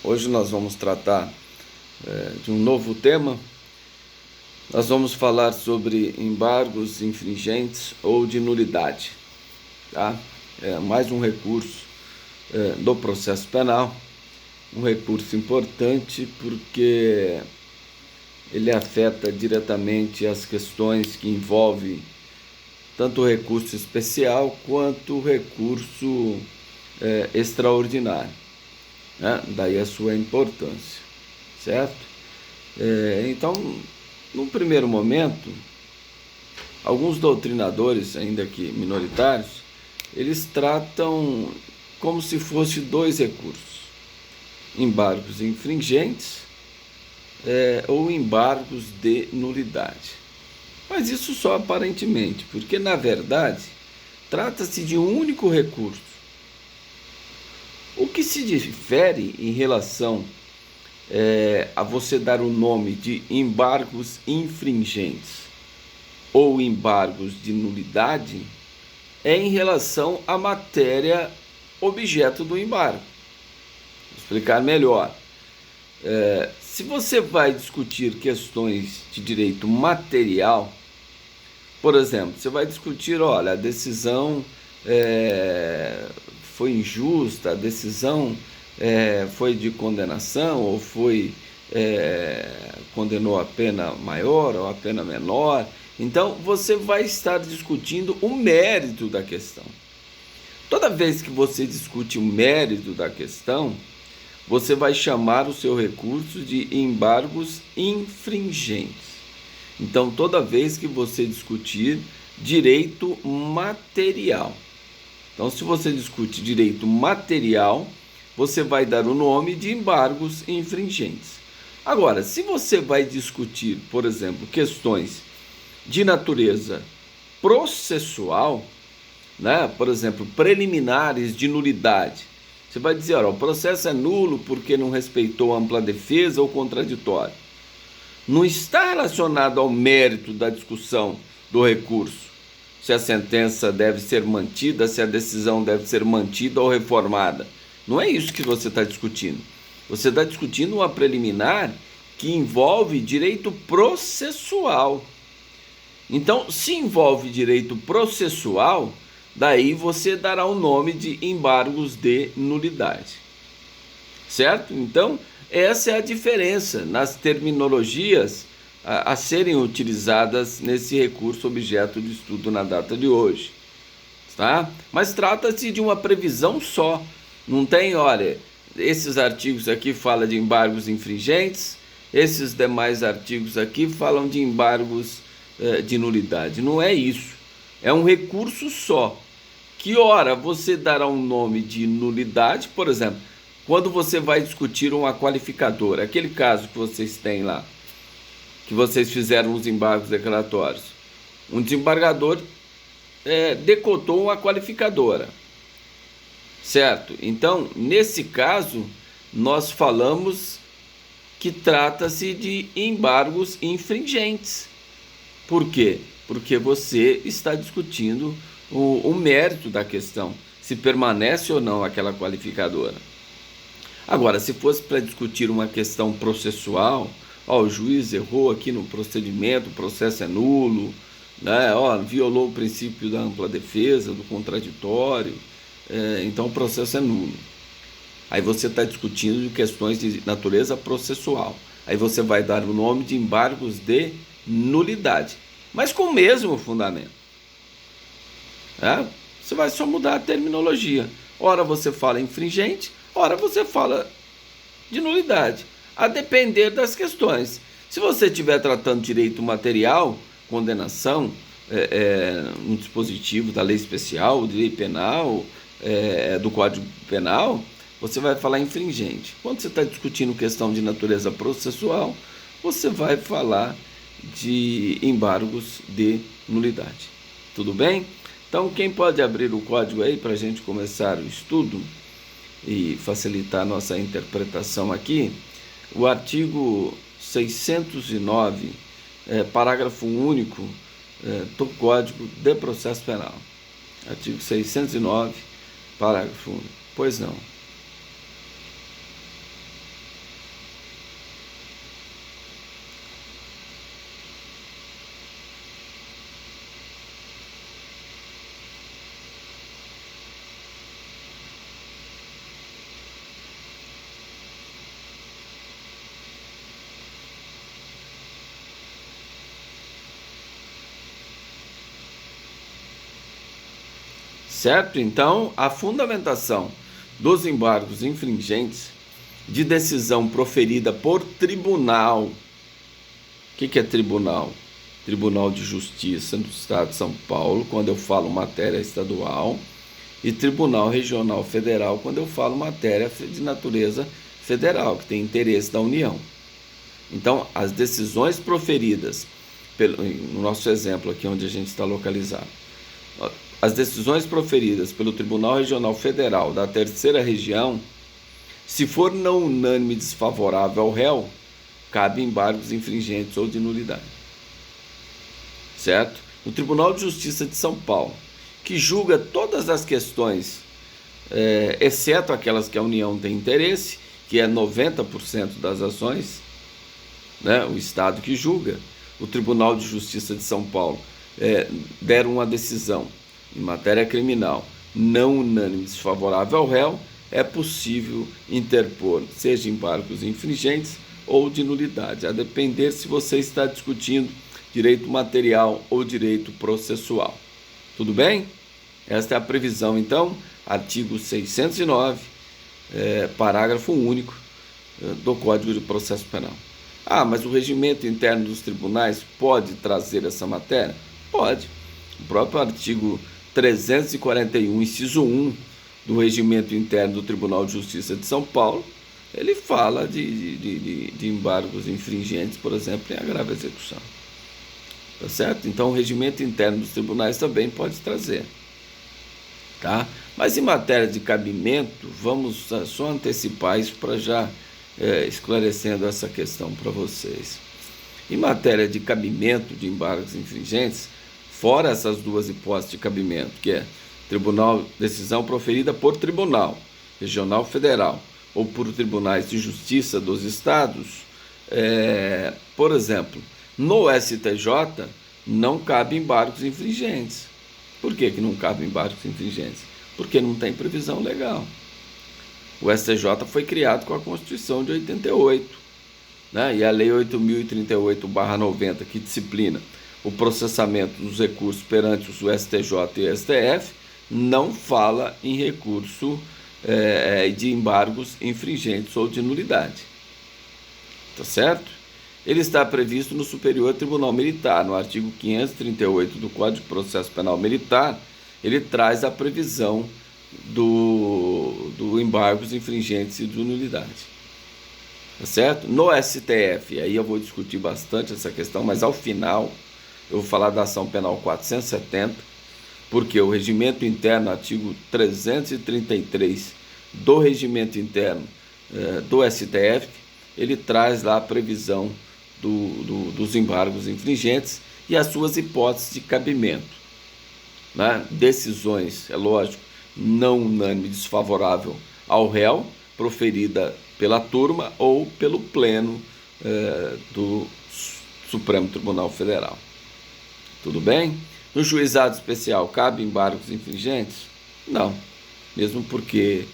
Hoje nós vamos tratar de um novo tema. Nós vamos falar sobre embargos infringentes ou de nulidade, tá? É mais um recurso do processo penal, um recurso importante porque ele afeta diretamente as questões que envolvem tanto o recurso especial quanto o recurso extraordinário, né? Daí a sua importância, certo? Então, num primeiro momento, alguns doutrinadores, ainda que minoritários, eles tratam como se fosse dois recursos: embargos infringentes ou embargos de nulidade. Mas isso só aparentemente, porque na verdade trata-se de um único recurso. O que se difere em relação a você dar o nome de embargos infringentes ou embargos de nulidade é em relação à matéria objeto do embargo. Vou explicar melhor. Se você vai discutir questões de direito material, por exemplo, você vai discutir, olha, a decisão foi injusta, a decisão foi de condenação, ou condenou a pena maior ou a pena menor. Então, você vai estar discutindo o mérito da questão. Toda vez que você discute o mérito da questão, você vai chamar o seu recurso de embargos infringentes. Então, toda vez que você discutir direito material. Então, se você discute direito material, você vai dar o nome de embargos infringentes. Agora, se você vai discutir, por exemplo, questões de natureza processual, né? Por exemplo, preliminares de nulidade. Você vai dizer, olha, o processo é nulo porque não respeitou ampla defesa ou contraditório. Não está relacionado ao mérito da discussão do recurso, se a sentença deve ser mantida, se a decisão deve ser mantida ou reformada. Não é isso que você está discutindo. Você está discutindo uma preliminar que envolve direito processual. Então, se envolve direito processual, daí você dará o nome de embargos de nulidade. Certo? Então, essa é a diferença nas terminologias a serem utilizadas nesse recurso objeto de estudo na data de hoje. Tá? Mas trata-se de uma previsão só. Não tem, olha, esses artigos aqui falam de embargos infringentes, esses demais artigos aqui falam de embargos de nulidade. Não é isso. É um recurso só. Que ora você dará um nome de nulidade, por exemplo, quando você vai discutir uma qualificadora, aquele caso que vocês têm lá, que vocês fizeram os embargos declaratórios. Um desembargador decotou uma qualificadora, certo? Então, nesse caso, nós falamos que trata-se de embargos infringentes. Por quê? Porque você está discutindo o mérito da questão, se permanece ou não aquela qualificadora. Agora, se fosse para discutir uma questão processual, o juiz errou aqui no procedimento, o processo é nulo, né? Violou o princípio da ampla defesa, do contraditório, então o processo é nulo. Aí você está discutindo de questões de natureza processual. Aí você vai dar o nome de embargos de nulidade, mas com o mesmo fundamento. Você vai só mudar a terminologia. Ora você fala infringente, ora você fala de nulidade, a depender das questões. Se você estiver tratando direito material, condenação, um dispositivo da lei especial, de lei penal, do Código Penal, você vai falar infringente. Quando você está discutindo questão de natureza processual, você vai falar de embargos de nulidade. Tudo bem? Então, quem pode abrir o código aí para a gente começar o estudo e facilitar a nossa interpretação aqui? O artigo 609, parágrafo único do Código de Processo Penal. Artigo 609, parágrafo único. Pois não. certo? Então, a fundamentação dos embargos infringentes de decisão proferida por tribunal. O que é tribunal? Tribunal de Justiça do Estado de São Paulo, quando eu falo matéria estadual, e Tribunal Regional Federal, quando eu falo matéria de natureza federal, que tem interesse da União. Então, as decisões proferidas, no nosso exemplo aqui onde a gente está localizado, as decisões proferidas pelo Tribunal Regional Federal da Terceira Região, se for não unânime desfavorável ao réu, cabe embargos infringentes ou de nulidade. Certo? No Tribunal de Justiça de São Paulo, que julga todas as questões, exceto aquelas que a União tem interesse, que é 90% das ações, né? O Estado que julga. O Tribunal de Justiça de São Paulo deram uma decisão em matéria criminal não unânime desfavorável ao réu, é possível interpor, seja embargos infringentes ou de nulidade, a depender se você está discutindo direito material ou direito processual. Tudo bem? Esta é a previsão, então, artigo 609, parágrafo único do Código de Processo Penal. Ah, mas o regimento interno dos tribunais pode trazer essa matéria? Pode. O próprio artigo 341, inciso 1 do regimento interno do Tribunal de Justiça de São Paulo, ele fala de embargos infringentes, por exemplo, em agravo à execução. Tá certo? Então, o regimento interno dos tribunais também pode trazer. Tá? Mas em matéria de cabimento, vamos só antecipar isso para já esclarecendo essa questão para vocês. Em matéria de cabimento de embargos infringentes, fora essas duas hipóteses de cabimento, que é decisão proferida por tribunal regional federal ou por tribunais de justiça dos estados, por exemplo, no STJ não cabe embargos infringentes. Por que não cabe embargos infringentes? Porque não tem previsão legal. O STJ foi criado com a Constituição de 88, né? E a Lei 8.038/90, que disciplina o processamento dos recursos perante o STJ e o STF, não fala em recurso de embargos infringentes ou de nulidade. Tá certo? Ele está previsto no Superior Tribunal Militar, no artigo 538 do Código de Processo Penal Militar, ele traz a previsão do embargos infringentes e de nulidade. Tá certo? No STF, aí eu vou discutir bastante essa questão, mas ao final eu vou falar da ação penal 470, porque o regimento interno, artigo 333 do regimento interno do STF, ele traz lá a previsão dos embargos infringentes e as suas hipóteses de cabimento, né? Decisões, é lógico, não unânime desfavorável ao réu, proferida pela turma ou pelo pleno do Supremo Tribunal Federal. Tudo bem? No juizado especial, cabe embargos infringentes? Não, mesmo porque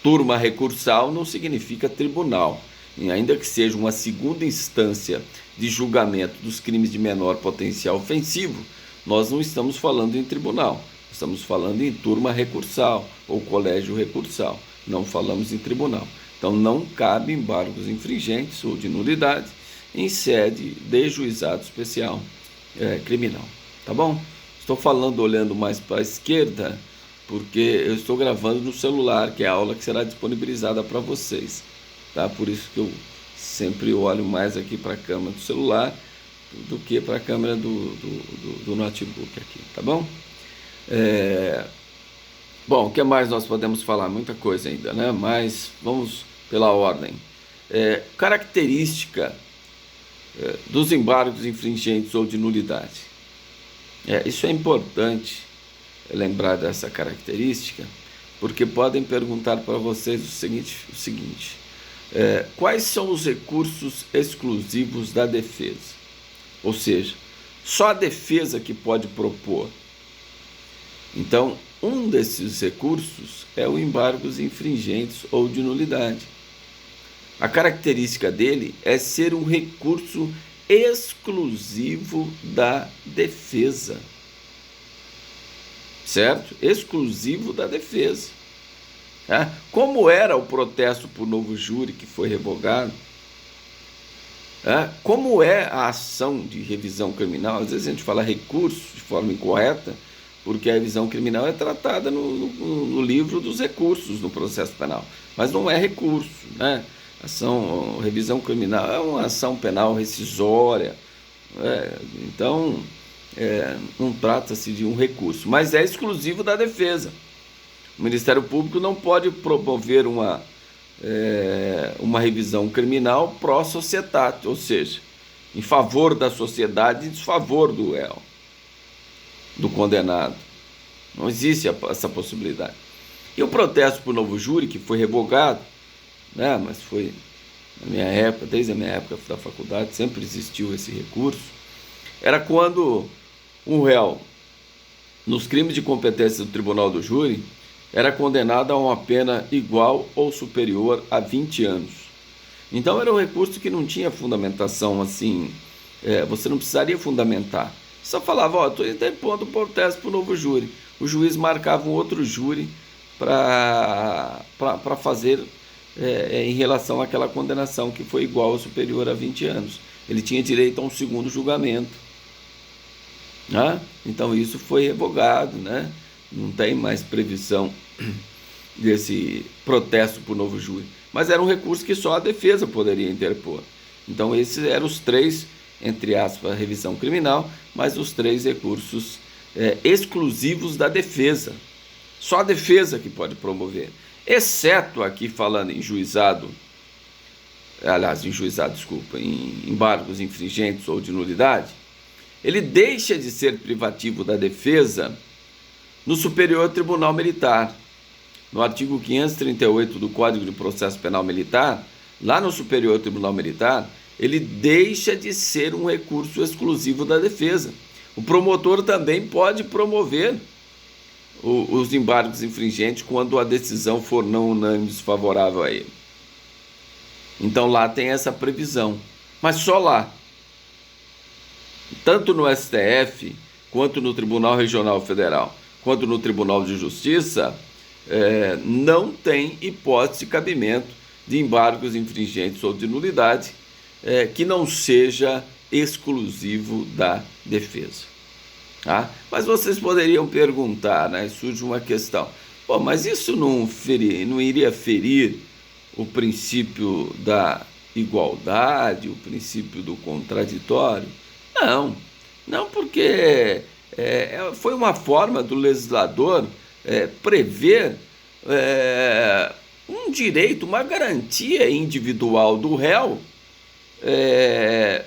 turma recursal não significa tribunal. E ainda que seja uma segunda instância de julgamento dos crimes de menor potencial ofensivo, nós não estamos falando em tribunal, estamos falando em turma recursal ou colégio recursal, não falamos em tribunal. Então não cabe embargos infringentes ou de nulidade em sede de juizado especial criminal, tá bom? Estou falando olhando mais para a esquerda porque eu estou gravando no celular, que é a aula que será disponibilizada para vocês. Tá? Por isso que eu sempre olho mais aqui para a câmera do celular do que para a câmera do notebook aqui, tá bom? Bom, o que mais nós podemos falar? Muita coisa ainda, né? Mas vamos pela ordem. Característica dos embargos infringentes ou de nulidade. Isso é importante lembrar dessa característica, porque podem perguntar para vocês o seguinte: quais são os recursos exclusivos da defesa? Ou seja, só a defesa que pode propor. Então, um desses recursos é o embargos infringentes ou de nulidade. A característica dele é ser um recurso exclusivo da defesa. certo? Exclusivo da defesa. Tá? Como era o protesto por novo júri que foi revogado? Como é a ação de revisão criminal? Às vezes a gente fala recurso de forma incorreta, porque a revisão criminal é tratada no livro dos recursos no processo penal, mas não é recurso, né? Revisão criminal é uma ação penal rescisória, então não trata-se de um recurso, mas é exclusivo da defesa. O Ministério Público não pode promover uma revisão criminal pró-societate, ou seja, em favor da sociedade e desfavor do réu, do condenado. Não existe essa possibilidade. E o protesto por novo júri, que foi revogado, né, mas foi na minha época, desde a minha época da faculdade, sempre existiu esse recurso, era quando um réu, nos crimes de competência do tribunal do júri, era condenado a uma pena igual ou superior a 20 anos. Então era um recurso que não tinha fundamentação assim, você não precisaria fundamentar. Só falava, estou interpondo o protesto por novo júri. O juiz marcava um outro júri para fazer em relação àquela condenação que foi igual ou superior a 20 anos. Ele tinha direito a um segundo julgamento. Né? Então isso foi revogado, né? Não tem mais previsão desse protesto por novo júri. Mas era um recurso que só a defesa poderia interpor. Então esses eram os três, entre aspas, revisão criminal, mas os três recursos exclusivos da defesa. Só a defesa que pode promover. Exceto aqui falando em juizado, em embargos infringentes ou de nulidade, ele deixa de ser privativo da defesa no Superior Tribunal Militar. No artigo 538 do Código de Processo Penal Militar, lá no Superior Tribunal Militar, ele deixa de ser um recurso exclusivo da defesa. O promotor também pode promover os embargos infringentes quando a decisão for não unânime desfavorável a ele. Então lá tem essa previsão, mas só lá. Tanto no STF, quanto no Tribunal Regional Federal, quanto no Tribunal de Justiça, não tem hipótese de cabimento de embargos infringentes ou de nulidade que não seja exclusivo da defesa. Tá? Mas vocês poderiam perguntar, né? Surge uma questão, mas isso não iria ferir o princípio da igualdade, o princípio do contraditório? Não, porque foi uma forma do legislador prever um direito, uma garantia individual do réu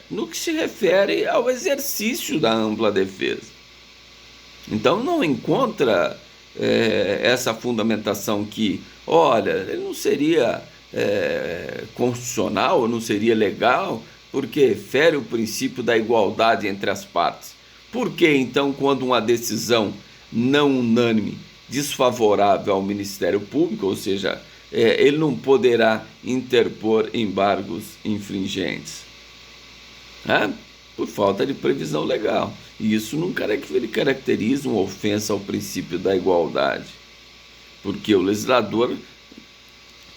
no que se refere ao exercício da ampla defesa. Então não encontra essa fundamentação que, ele não seria constitucional, não seria legal, porque fere o princípio da igualdade entre as partes. Por que então, quando uma decisão não unânime desfavorável ao Ministério Público, ou seja, ele não poderá interpor embargos infringentes? Por falta de previsão legal. E isso não caracteriza uma ofensa ao princípio da igualdade, porque o legislador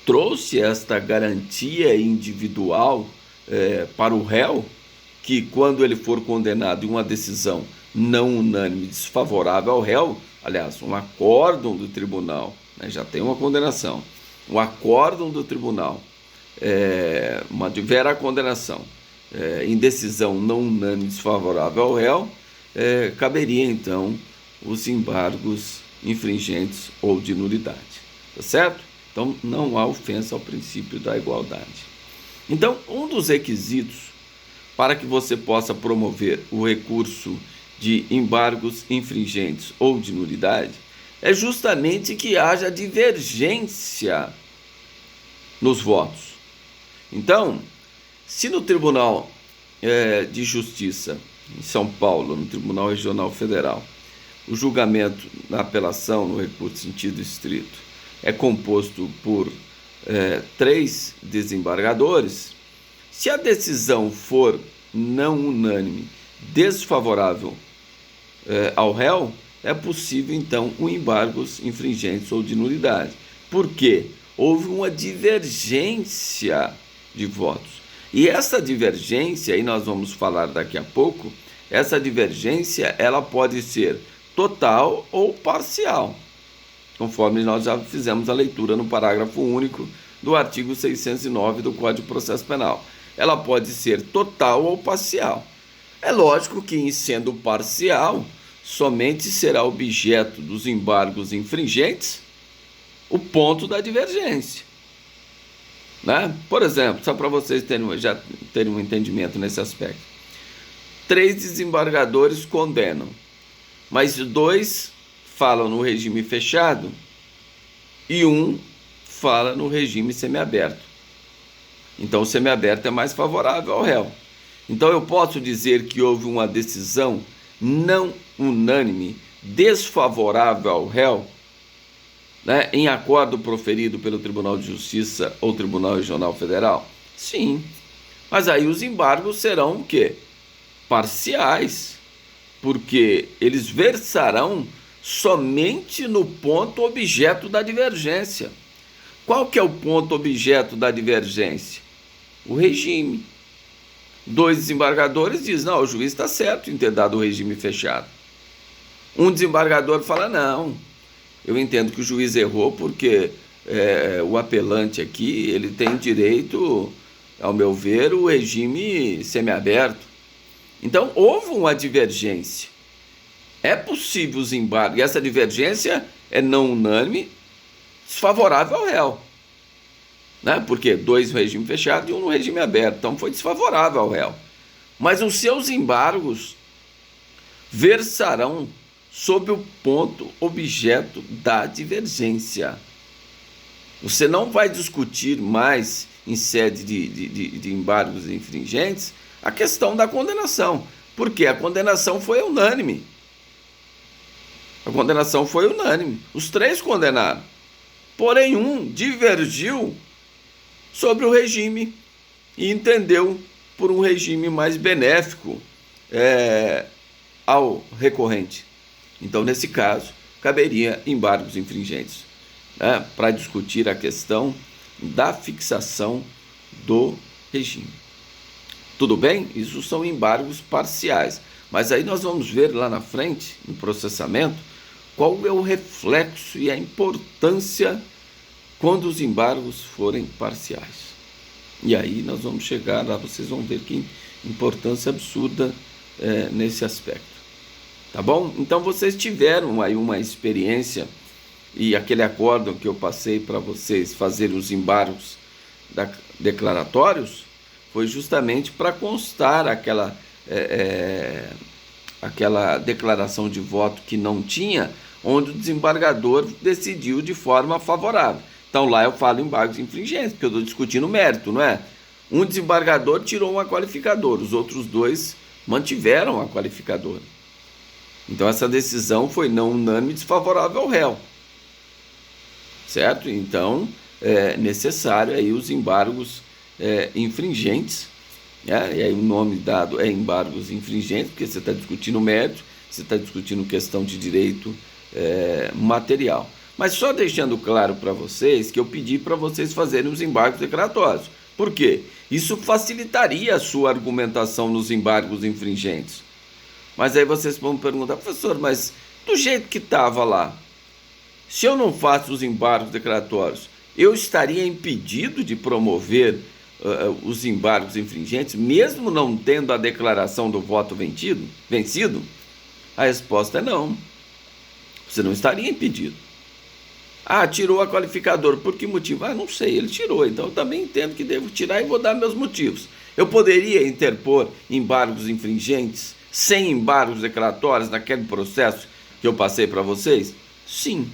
trouxe esta garantia individual para o réu, que quando ele for condenado em uma decisão não unânime desfavorável ao réu, aliás, um acórdão do tribunal, já tem uma condenação, um acórdão do tribunal, tiver a condenação em decisão não unânime desfavorável ao réu, caberia então os embargos infringentes ou de nulidade, tá certo? Então não há ofensa ao princípio da igualdade. Então, um dos requisitos para que você possa promover o recurso de embargos infringentes ou de nulidade é justamente que haja divergência nos votos. Então, se no Tribunal de Justiça em São Paulo, no Tribunal Regional Federal, o julgamento na apelação, no recurso sentido estrito, é composto por 3 desembargadores, se a decisão for não unânime, desfavorável ao réu, é possível então o embargos infringentes ou de nulidade. Por quê? Houve uma divergência de votos. E essa divergência, aí nós vamos falar daqui a pouco, essa divergência ela pode ser total ou parcial, conforme nós já fizemos a leitura no parágrafo único do artigo 609 do Código de Processo Penal. Ela pode ser total ou parcial. É lógico que, em sendo parcial, somente será objeto dos embargos infringentes o ponto da divergência, né? Por exemplo, só para vocês já terem um entendimento nesse aspecto. 3 desembargadores condenam, mas 2 falam no regime fechado e 1 fala no regime semiaberto. Então, o semiaberto é mais favorável ao réu. Então, eu posso dizer que houve uma decisão não unânime, desfavorável ao réu, né, em acordo proferido pelo Tribunal de Justiça ou Tribunal Regional Federal? Sim. Mas aí os embargos serão o quê? Parciais, porque eles versarão somente no ponto objeto da divergência. Qual que é o ponto objeto da divergência? O regime. 2 desembargadores dizem, não, o juiz está certo em ter dado o regime fechado. Um desembargador fala, não, eu entendo que o juiz errou porque o apelante aqui, ele tem direito, ao meu ver, o regime semiaberto. Então, houve uma divergência. É possível os embargos, e essa divergência é não unânime, desfavorável ao réu, né? Porque 2 no regime fechado e 1 no regime aberto, então foi desfavorável ao réu. Mas os seus embargos versarão sob o ponto objeto da divergência. Você não vai discutir mais em sede de embargos infringentes a questão da condenação, porque a condenação foi unânime. A condenação foi unânime. Os 3 condenaram. Porém, 1 divergiu sobre o regime e entendeu por um regime mais benéfico ao recorrente. Então, nesse caso, caberia embargos infringentes, né, para discutir a questão da fixação do regime. Tudo bem? Isso são embargos parciais. Mas aí nós vamos ver lá na frente, no processamento, qual é o reflexo e a importância quando os embargos forem parciais. E aí nós vamos chegar lá, vocês vão ver que importância absurda nesse aspecto. Tá bom? Então vocês tiveram aí uma experiência e aquele acórdão que eu passei para vocês fazerem os embargos declaratórios foi justamente para constar aquela declaração de voto que não tinha, onde o desembargador decidiu de forma favorável. Então lá eu falo embargos infringentes, porque eu estou discutindo o mérito, não é? Um desembargador tirou uma qualificadora, os outros 2 mantiveram a qualificadora. Então essa decisão foi não unânime, desfavorável ao réu, certo? Então é necessário aí os embargos infringentes, né? E aí o nome dado é embargos infringentes, porque você está discutindo mérito, você está discutindo questão de direito material. Mas só deixando claro para vocês que eu pedi para vocês fazerem os embargos declaratórios. Por quê? Isso facilitaria a sua argumentação nos embargos infringentes. Mas aí vocês vão perguntar, professor, mas do jeito que estava lá, se eu não faço os embargos declaratórios, eu estaria impedido de promover os embargos infringentes, mesmo não tendo a declaração do voto vencido? A resposta é não. Você não estaria impedido. Ah, tirou a qualificadora. Por que motivo? Ah, não sei, ele tirou. Então eu também entendo que devo tirar e vou dar meus motivos. Eu poderia interpor embargos infringentes sem embargos declaratórios naquele processo que eu passei para vocês? Sim.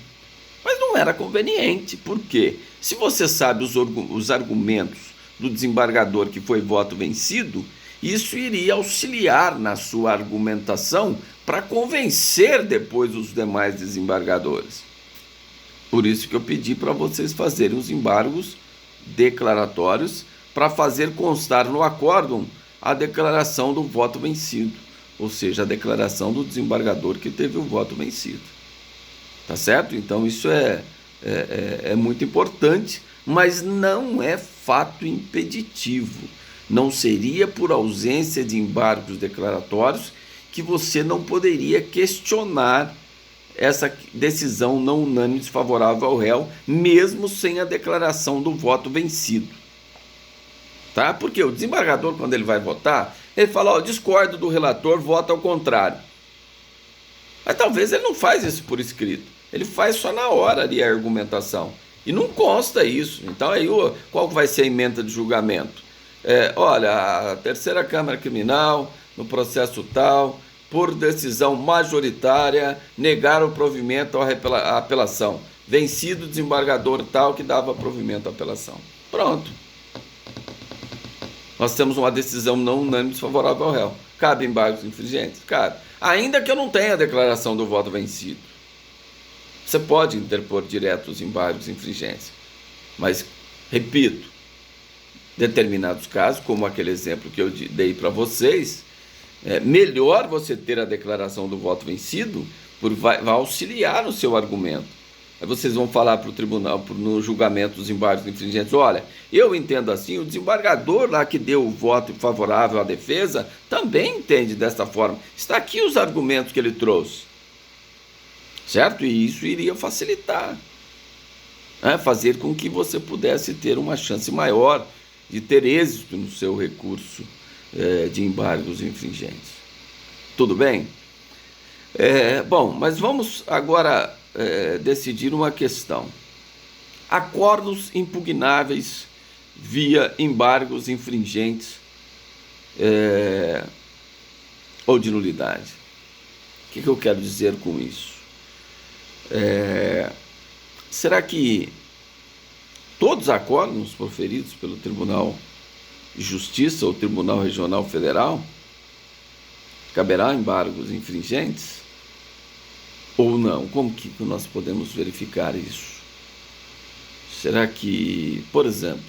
Mas não era conveniente. Por quê? Se você sabe os argumentos do desembargador que foi voto vencido, isso iria auxiliar na sua argumentação para convencer depois os demais desembargadores. Por isso que eu pedi para vocês fazerem os embargos declaratórios para fazer constar no acórdão a declaração do voto vencido. ou seja, a declaração do desembargador que teve o voto vencido. Tá certo? Então isso é muito importante, mas não é fato impeditivo. Não seria por ausência de embargos declaratórios que você não poderia questionar essa decisão não unânime desfavorável ao réu, mesmo sem a declaração do voto vencido. Tá? Porque o desembargador, quando ele vai votar, ele fala, ó, discordo do relator, vota ao contrário. Mas talvez ele não faz isso por escrito. Ele faz só na hora ali a argumentação. E não consta isso. Então aí qual vai ser a emenda de julgamento? Olha, a terceira Câmara Criminal, no processo tal, por decisão majoritária, negaram o provimento à apelação. Vencido o desembargador tal que dava provimento à apelação. Pronto. Nós temos uma decisão não unânime desfavorável ao réu. Cabe embargos infringentes? Cabe. Ainda que eu não tenha a declaração do voto vencido. Você pode interpor direto os embargos infringentes. Mas, repito, determinados casos, como aquele exemplo que eu dei para vocês, é melhor você ter a declaração do voto vencido, vai auxiliar no seu argumento. Aí vocês vão falar para o tribunal, no julgamento dos embargos infringentes, olha, eu entendo assim, o desembargador lá que deu o voto favorável à defesa também entende dessa forma. Está aqui os argumentos que ele trouxe. Certo? E isso iria facilitar, né? Fazer com que você pudesse ter uma chance maior de ter êxito no seu recurso de embargos infringentes. Tudo bem? Bom, mas vamos agora decidir uma questão. Acordos impugnáveis via embargos infringentes ou de nulidade. O que eu quero dizer com isso? Será que todos os acordos proferidos pelo Tribunal de Justiça ou Tribunal Regional Federal caberá embargos infringentes? Ou não? Como que nós podemos verificar isso? Será que, por exemplo,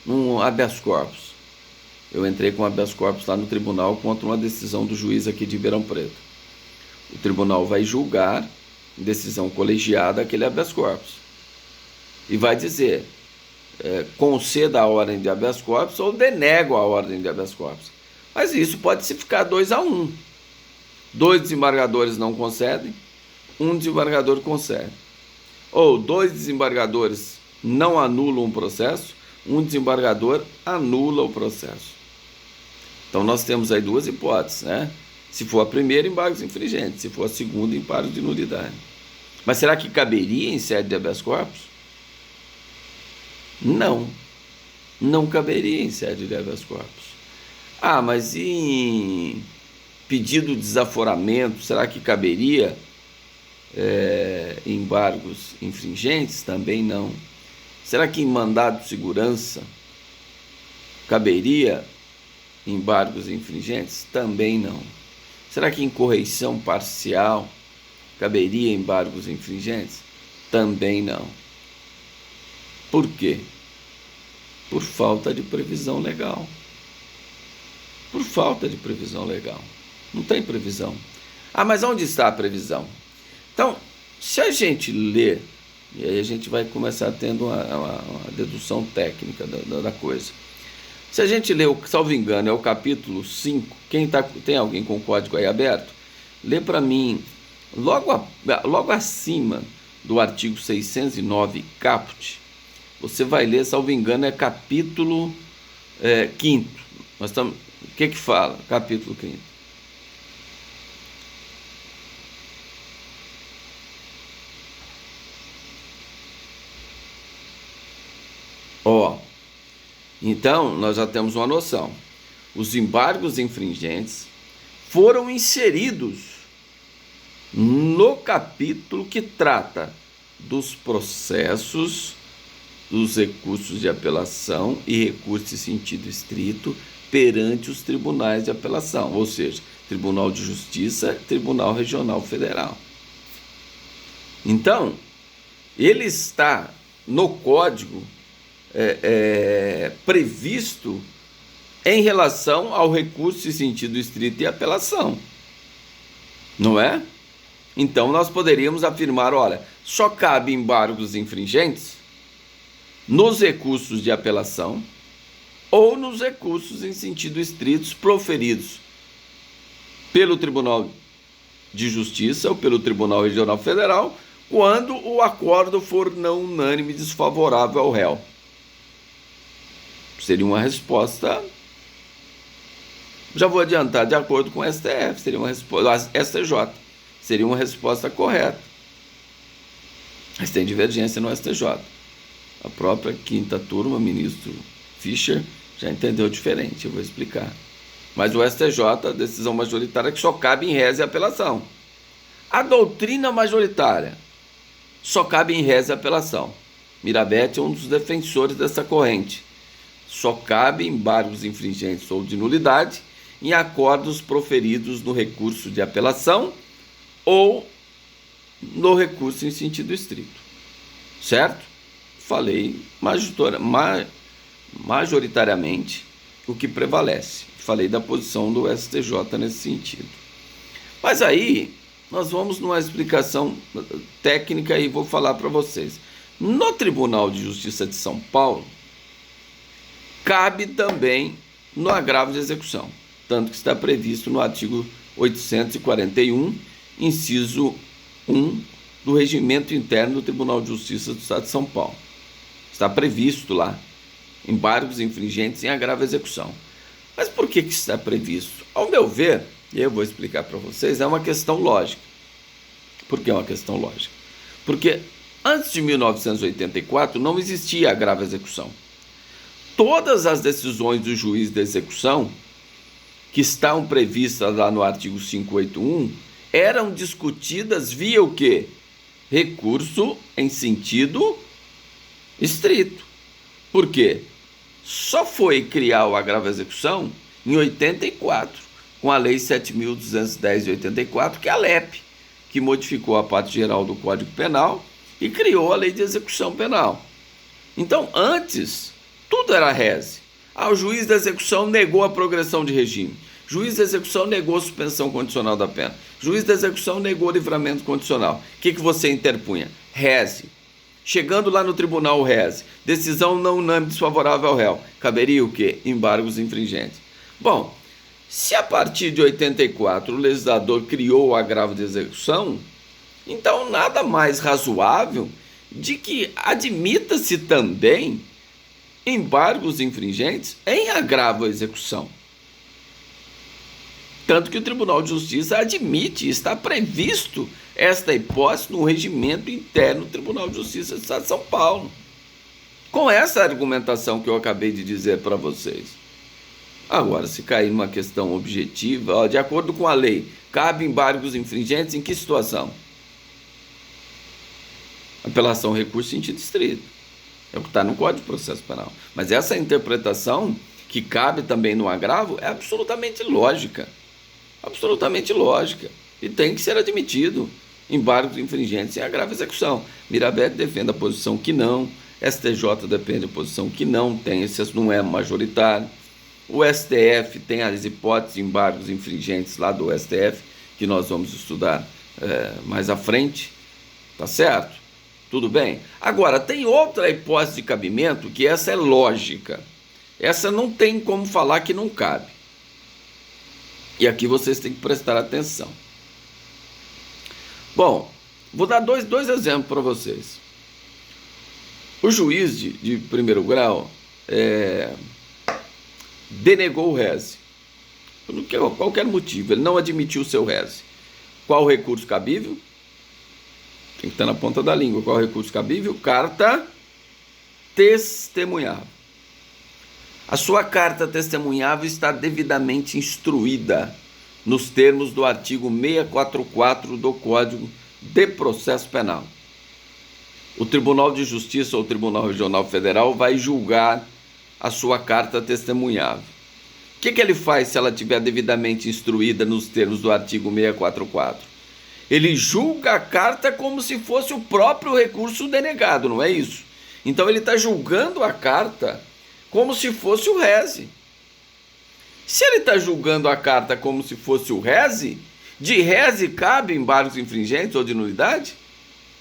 num habeas corpus, eu entrei com habeas corpus lá no tribunal contra uma decisão do juiz aqui de Ribeirão Preto. O tribunal vai julgar, em decisão colegiada, aquele habeas corpus. E vai dizer, conceda a ordem de habeas corpus ou denego a ordem de habeas corpus. Mas isso pode se ficar 2-1. 2 desembargadores não concedem, 1 desembargador concede. Ou 2 desembargadores não anulam o processo, 1 desembargador anula o processo. Então nós temos aí 2 hipóteses, né? Se for a primeira, embargos infringentes. Se for a segunda, embargos de nulidade. Mas será que caberia em sede de habeas corpus? Não. Não caberia em sede de habeas corpus. Ah, mas em pedido de desaforamento, será que caberia embargos infringentes? Também não. Será que em mandado de segurança caberia embargos infringentes? Também não. Será que em correição parcial caberia embargos infringentes? Também não. Por quê? Por falta de previsão legal. Por falta de previsão legal. Não tem previsão. Ah, mas onde está a previsão? Então, se a gente ler, e aí a gente vai começar tendo uma dedução técnica da coisa. Se a gente ler, salvo engano, é o capítulo 5, tem alguém com o código aí aberto? Lê para mim, logo acima do artigo 609 caput, você vai ler, salvo engano, é capítulo 5º. O que fala? Capítulo 5º. Então, nós já temos uma noção. Os embargos infringentes foram inseridos no capítulo que trata dos processos, dos recursos de apelação e recursos em sentido estrito perante os tribunais de apelação, ou seja, Tribunal de Justiça e Tribunal Regional Federal. Então, ele está no Código previsto em relação ao recurso em sentido estrito e apelação. não é? Então nós poderíamos afirmar, olha, só cabe embargos infringentes nos recursos de apelação ou nos recursos em sentido estrito proferidos pelo Tribunal de Justiça ou pelo Tribunal Regional Federal, quando o acordo for não unânime desfavorável ao réu. Seria uma resposta, já vou adiantar, de acordo com o STF, seria uma resposta, STJ, seria uma resposta correta. Mas tem divergência no STJ. A própria quinta turma, ministro Fischer, já entendeu diferente, eu vou explicar. Mas o STJ, a decisão majoritária, que só cabe em reze e apelação. A doutrina majoritária só cabe em reze e apelação. Mirabete é um dos defensores dessa corrente. Só cabe embargos infringentes ou de nulidade em acordos proferidos no recurso de apelação ou no recurso em sentido estrito. Certo? Falei majoritariamente o que prevalece. Falei da posição do STJ nesse sentido. Mas aí nós vamos numa explicação técnica e vou falar para vocês. No Tribunal de Justiça de São Paulo, cabe também no agravo de execução, tanto que está previsto no artigo 841, inciso 1 do Regimento Interno do Tribunal de Justiça do Estado de São Paulo. Está previsto lá embargos infringentes em agravo de execução. Mas por que está previsto? Ao meu ver, e eu vou explicar para vocês, é uma questão lógica. Por que é uma questão lógica? Porque antes de 1984 não existia agravo de execução. Todas as decisões do juiz da execução, que estão previstas lá no artigo 581, eram discutidas via o quê? Recurso em sentido estrito. Por quê? Só foi criar o agravo de execução em 84, com a Lei 7.210 de 84, que é a LEP, que modificou a parte geral do Código Penal e criou a Lei de Execução Penal. Então, antes, tudo era reze. O juiz da execução negou a progressão de regime. Juiz da execução negou a suspensão condicional da pena. Juiz da execução negou o livramento condicional. O que você interpunha? Reze. Chegando lá no tribunal, reze. Decisão não unânime desfavorável ao réu. Caberia o quê? Embargos infringentes. Bom, se a partir de 84 o legislador criou o agravo de execução, então nada mais razoável de que admita-se também embargos infringentes em agravo à execução. Tanto que o Tribunal de Justiça admite, está previsto esta hipótese no regimento interno do Tribunal de Justiça do Estado de São Paulo. Com essa argumentação que eu acabei de dizer para vocês. Agora, se cair numa questão objetiva, de acordo com a lei, cabe embargos infringentes em que situação? Apelação, recurso em sentido estrito. É o que está no Código de Processo Penal. Mas essa interpretação, que cabe também no agravo, é absolutamente lógica. Absolutamente lógica. E tem que ser admitido embargos infringentes em agravo à execução. Mirabete defende a posição que não, STJ defende a posição que não, tem, esse não é majoritário. O STF tem as hipóteses de embargos infringentes lá do STF, que nós vamos estudar mais à frente, tá certo? Tudo bem? Agora, tem outra hipótese de cabimento, que essa é lógica. Essa não tem como falar que não cabe. E aqui vocês têm que prestar atenção. Bom, vou dar dois exemplos para vocês. O juiz de primeiro grau denegou o reze. Por qualquer motivo, ele não admitiu o seu reze. Qual o recurso cabível? Tem que estar na ponta da língua. Qual o recurso cabível? Carta testemunhável. A sua carta testemunhável está devidamente instruída nos termos do artigo 644 do Código de Processo Penal. O Tribunal de Justiça ou o Tribunal Regional Federal vai julgar a sua carta testemunhável. O que ele faz se ela estiver devidamente instruída nos termos do artigo 644? Ele julga a carta como se fosse o próprio recurso denegado, não é isso? Então ele está julgando a carta como se fosse o reze. Se ele está julgando a carta como se fosse o reze, De reze cabe embargos infringentes ou de nulidade?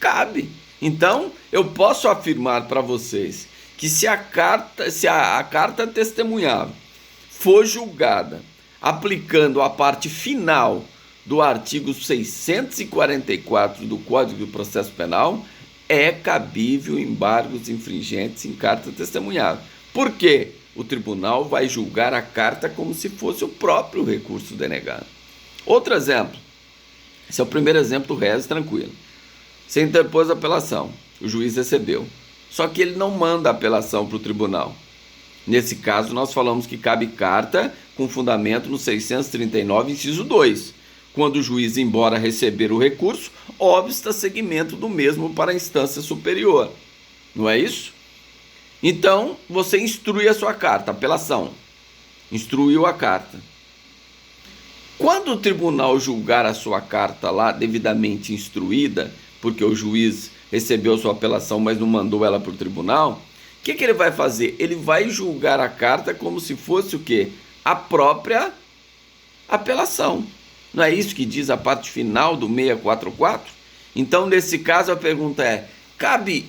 Cabe. Então, eu posso afirmar para vocês que se a carta testemunhável for julgada aplicando a parte final do artigo 644 do Código de Processo Penal, é cabível embargos infringentes em carta testemunhável. Por quê? O tribunal vai julgar a carta como se fosse o próprio recurso denegado. Outro exemplo. Esse é o primeiro exemplo do réus, tranquilo. Você interpôs a apelação, o juiz recebeu. Só que ele não manda a apelação para o tribunal. Nesse caso, nós falamos que cabe carta com fundamento no 639, inciso 2, quando o juiz, embora receber o recurso, obsta seguimento do mesmo para a instância superior. Não é isso? Então, você instrui a sua carta, apelação. Instruiu a carta. Quando o tribunal julgar a sua carta lá devidamente instruída, porque o juiz recebeu sua apelação, mas não mandou ela para o tribunal, o que ele vai fazer? Ele vai julgar a carta como se fosse o quê? A própria apelação. Não é isso que diz a parte final do 644? Então, nesse caso, a pergunta é: cabe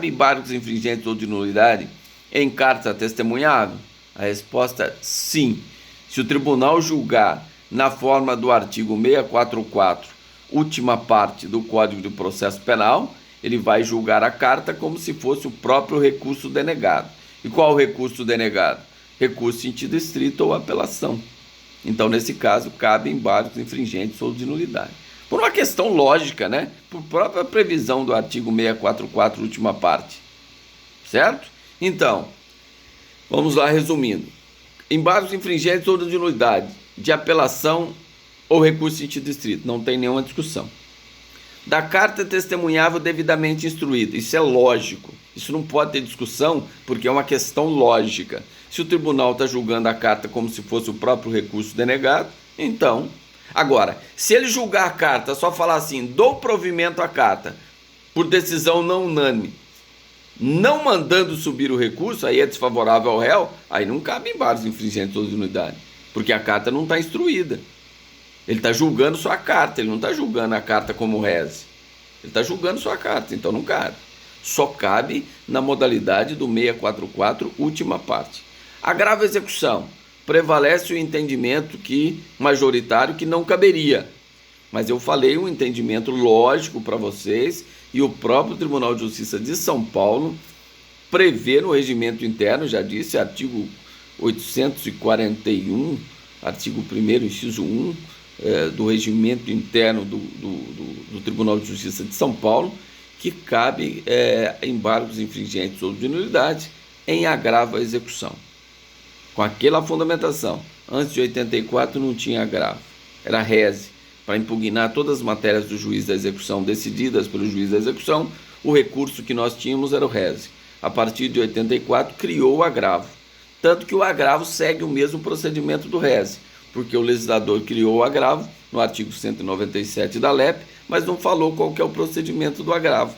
embargos infringentes ou de nulidade em carta testemunhável? A resposta é sim. Se o tribunal julgar na forma do artigo 644, última parte do Código de Processo Penal, ele vai julgar a carta como se fosse o próprio recurso denegado. E qual o recurso denegado? Recurso em sentido estrito ou apelação. Então, nesse caso, cabe embargos infringentes ou de nulidade. Por uma questão lógica, né? Por própria previsão do artigo 644, última parte. Certo? Então, vamos lá resumindo. Embargos infringentes ou de nulidade, de apelação ou recurso em sentido estrito. Não tem nenhuma discussão. Da carta testemunhável devidamente instruída. Isso é lógico. Isso não pode ter discussão, porque é uma questão lógica. Se o tribunal está julgando a carta como se fosse o próprio recurso denegado, então... Agora, se ele julgar a carta, só falar assim, dou provimento à carta, por decisão não unânime, não mandando subir o recurso, aí é desfavorável ao réu, aí não cabe embargos infringentes ou de nulidade, porque a carta não está instruída. Ele está julgando sua carta, ele não está julgando a carta como reze. Ele está julgando sua carta, então não cabe. Só cabe na modalidade do 644, última parte. Agravo a execução. Prevalece o entendimento majoritário que não caberia. Mas eu falei um entendimento lógico para vocês, e o próprio Tribunal de Justiça de São Paulo prevê no regimento interno, já disse, artigo 841, artigo 1º, inciso 1, do regimento interno do Tribunal de Justiça de São Paulo, que cabe embargos infringentes ou de nulidade em agravo à execução. Com aquela fundamentação, antes de 84 não tinha agravo, era reze. Para impugnar todas as matérias do juiz da execução decididas pelo juiz da execução, o recurso que nós tínhamos era o reze. A partir de 84 criou o agravo, tanto que o agravo segue o mesmo procedimento do reze, porque o legislador criou o agravo no artigo 197 da LEP, mas não falou qual que é o procedimento do agravo,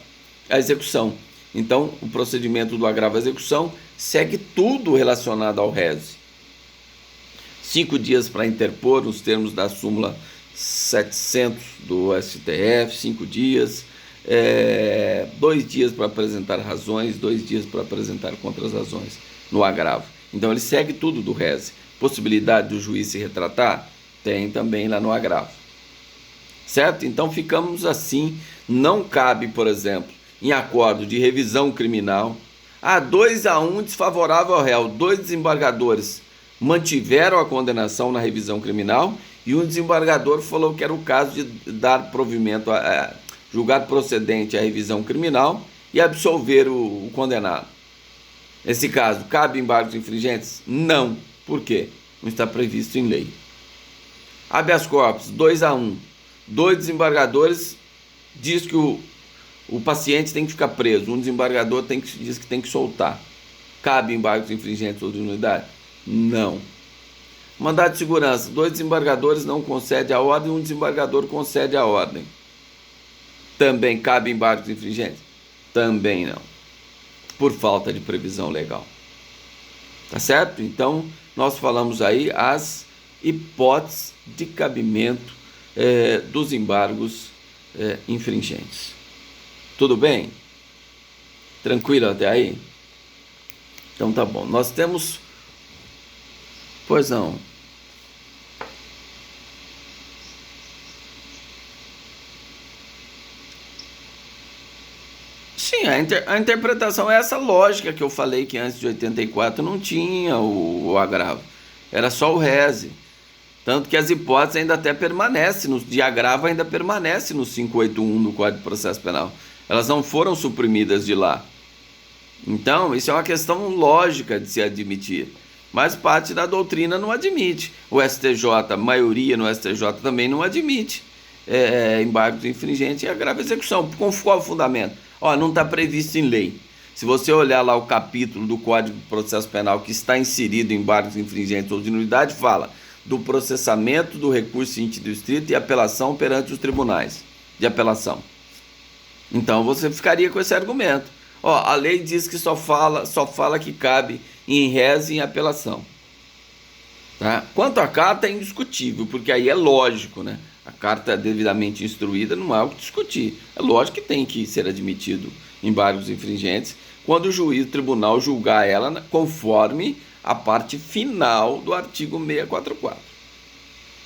a execução. Então, o procedimento do agravo à execução segue tudo relacionado ao reze. 5 dias para interpor, nos termos da súmula 700 do STF, 5 dias, 2 dias para apresentar razões, 2 dias para apresentar contras-razões no agravo. Então, ele segue tudo do reze. Possibilidade do juiz se retratar? Tem também lá no agravo. Certo? Então, ficamos assim. Não cabe, por exemplo, em acordo de revisão criminal, 2-1 desfavorável ao réu, 2 desembargadores mantiveram a condenação na revisão criminal e um desembargador falou que era o caso de dar provimento, julgar procedente a revisão criminal e absolver o condenado. Nesse caso, cabe embargos infringentes? Não. Por quê? Não está previsto em lei. Habeas corpus, 2-1. 2 desembargadores diz que o paciente tem que ficar preso, um desembargador diz que tem que soltar. Cabe embargos infringentes ou de nulidade? Não. Mandado de segurança, 2 desembargadores não concedem a ordem, um desembargador concede a ordem. Também cabe embargos infringentes? Também não. Por falta de previsão legal. Tá certo? Então, nós falamos aí as hipótese de cabimento dos embargos infringentes. Tudo bem? Tranquilo até aí? Então tá bom. Nós temos... Pois não. Sim, a interpretação é essa lógica que eu falei que antes de 84 não tinha o agravo. Era só o reze. Tanto que as hipóteses ainda até permanecem, de agravo ainda permanece no 581 do Código de Processo Penal. Elas não foram suprimidas de lá. Então, isso é uma questão lógica de se admitir. Mas parte da doutrina não admite. O STJ, a maioria no STJ também não admite embargos infringentes e agravo execução. Com qual fundamento? Não está previsto em lei. Se você olhar lá o capítulo do Código de Processo Penal que está inserido em embargos infringentes ou de nulidade, fala do processamento do recurso em sentido estrito e apelação perante os tribunais de apelação. Então você ficaria com esse argumento. A lei diz que só fala que cabe em reze e em apelação. Tá? Quanto à carta é indiscutível, porque aí é lógico, né? A carta devidamente instruída não há o que discutir. É lógico que tem que ser admitido embargos infringentes quando o juiz do tribunal julgar ela conforme a parte final do artigo 644.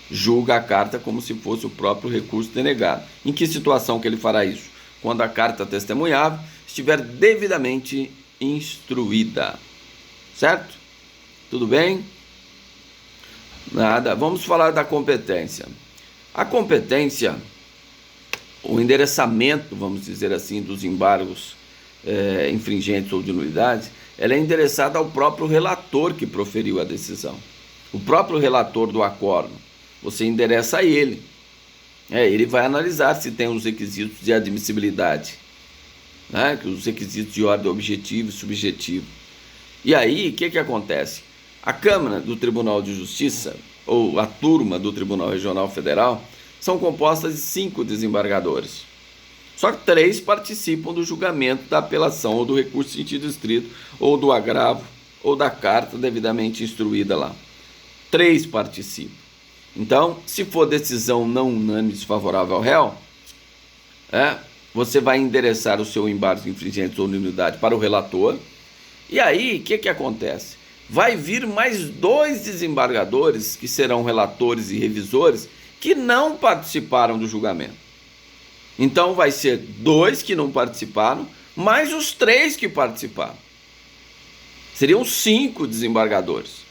Julga a carta como se fosse o próprio recurso denegado. Em que situação que ele fará isso? Quando a carta testemunhável estiver devidamente instruída. Certo? Tudo bem? Nada. Vamos falar da competência. A competência, o endereçamento, vamos dizer assim, dos embargos infringentes ou de nulidades, ela é endereçada ao próprio relator que proferiu a decisão. O próprio relator do acórdão, você endereça a ele. Ele vai analisar se tem os requisitos de admissibilidade, né? Os requisitos de ordem objetivo e subjetivo. E aí, o que acontece? A Câmara do Tribunal de Justiça, ou a turma do Tribunal Regional Federal, são compostas de 5 desembargadores. Só que 3 participam do julgamento da apelação ou do recurso em sentido estrito, ou do agravo, ou da carta devidamente instruída lá. 3 participam. Então, se for decisão não unânime desfavorável ao réu, você vai endereçar o seu embargo infringente ou nulidade para o relator. E aí, o que acontece? Vai vir mais 2 desembargadores, que serão relatores e revisores, que não participaram do julgamento. Então, vai ser 2 que não participaram, mais os 3 que participaram. Seriam 5 desembargadores.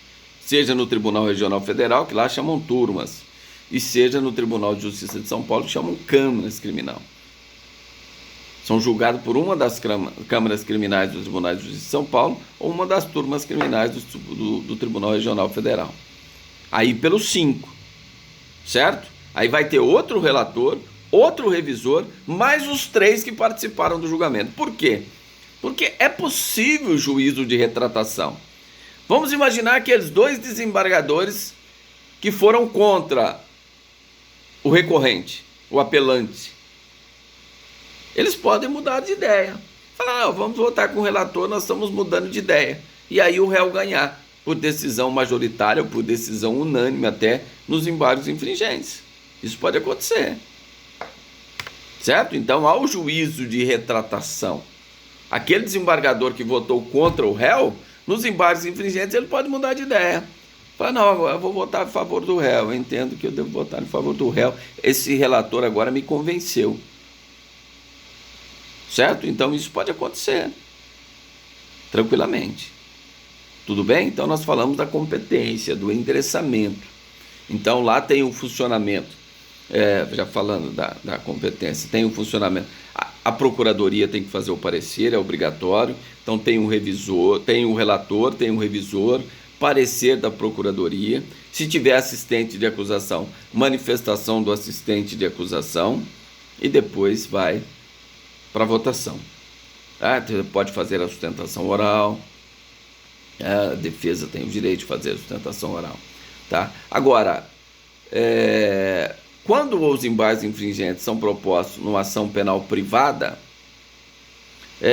Seja no Tribunal Regional Federal, que lá chamam turmas, e seja no Tribunal de Justiça de São Paulo, que chamam câmaras criminal. São julgados por uma das câmaras criminais dos Tribunais de Justiça de São Paulo ou uma das turmas criminais do Tribunal Regional Federal. Aí pelos 5, certo? Aí vai ter outro relator, outro revisor, mais os 3 que participaram do julgamento. Por quê? Porque é possível juízo de retratação. Vamos imaginar aqueles 2 desembargadores que foram contra o recorrente, o apelante. Eles podem mudar de ideia. Falar, vamos votar com o relator, nós estamos mudando de ideia. E aí o réu ganhar, por decisão majoritária ou por decisão unânime até, nos embargos infringentes. Isso pode acontecer. Certo? Então, ao juízo de retratação, aquele desembargador que votou contra o réu, nos embargos infringentes ele pode mudar de ideia. Fala, não, agora eu vou votar a favor do réu, eu entendo que eu devo votar em favor do réu. Esse relator agora me convenceu. Certo? Então isso pode acontecer tranquilamente. Tudo bem? Então nós falamos da competência, do endereçamento. Então lá tem o funcionamento, já falando da competência, tem o funcionamento. A procuradoria tem que fazer o parecer, é obrigatório. Então tem um revisor, tem um relator, tem um revisor, parecer da procuradoria. Se tiver assistente de acusação, manifestação do assistente de acusação, e depois vai para votação. Você pode fazer a sustentação oral, a defesa tem o direito de fazer a sustentação oral. Tá? Agora, quando os embargos infringentes são propostos numa ação penal privada,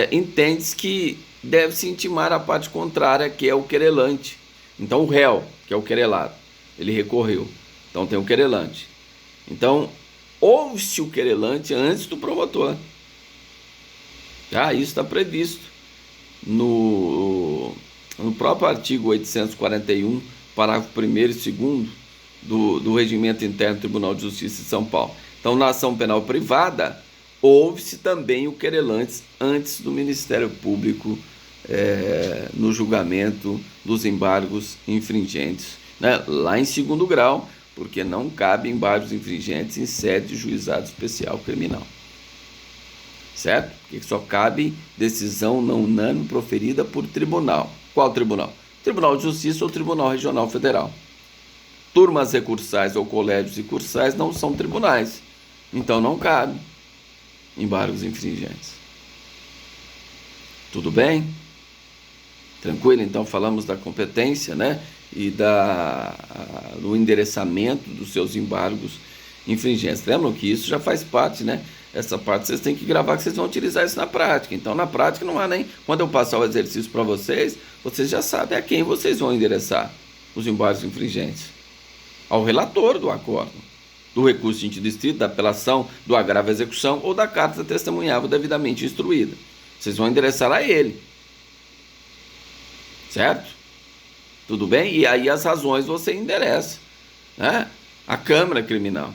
entende-se que deve-se intimar a parte contrária, que é o querelante. Então, o réu, que é o querelado. ele recorreu. Então tem o querelante. Então, ouve-se o querelante antes do promotor. Isso está previsto no próprio artigo 841, parágrafo 1º e 2º do Regimento Interno do Tribunal de Justiça de São Paulo. Então, na ação penal privada, ouve-se também o querelante antes do Ministério Público no julgamento dos embargos infringentes, né? Lá em segundo grau, porque não cabe embargos infringentes em sede de juizado especial criminal. Certo? Porque só cabe decisão não unânime proferida por tribunal. Qual tribunal? Tribunal de Justiça ou Tribunal Regional Federal. Turmas recursais ou colégios recursais não são tribunais. Então não cabe embargos infringentes. Tudo bem? Tranquilo? Então falamos da competência, né? E do endereçamento dos seus embargos infringentes. Lembram que isso já faz parte, né? Essa parte vocês têm que gravar, que vocês vão utilizar isso na prática. Então, na prática, não há nem... Quando eu passar o exercício para vocês, vocês já sabem a quem vocês vão endereçar os embargos infringentes. Ao relator do acordo, do recurso de sentido estrito, da apelação, do agravo à execução ou da carta testemunhável devidamente instruída. Vocês vão endereçar a ele. Certo? Tudo bem? E aí as razões você endereça, né? A Câmara Criminal.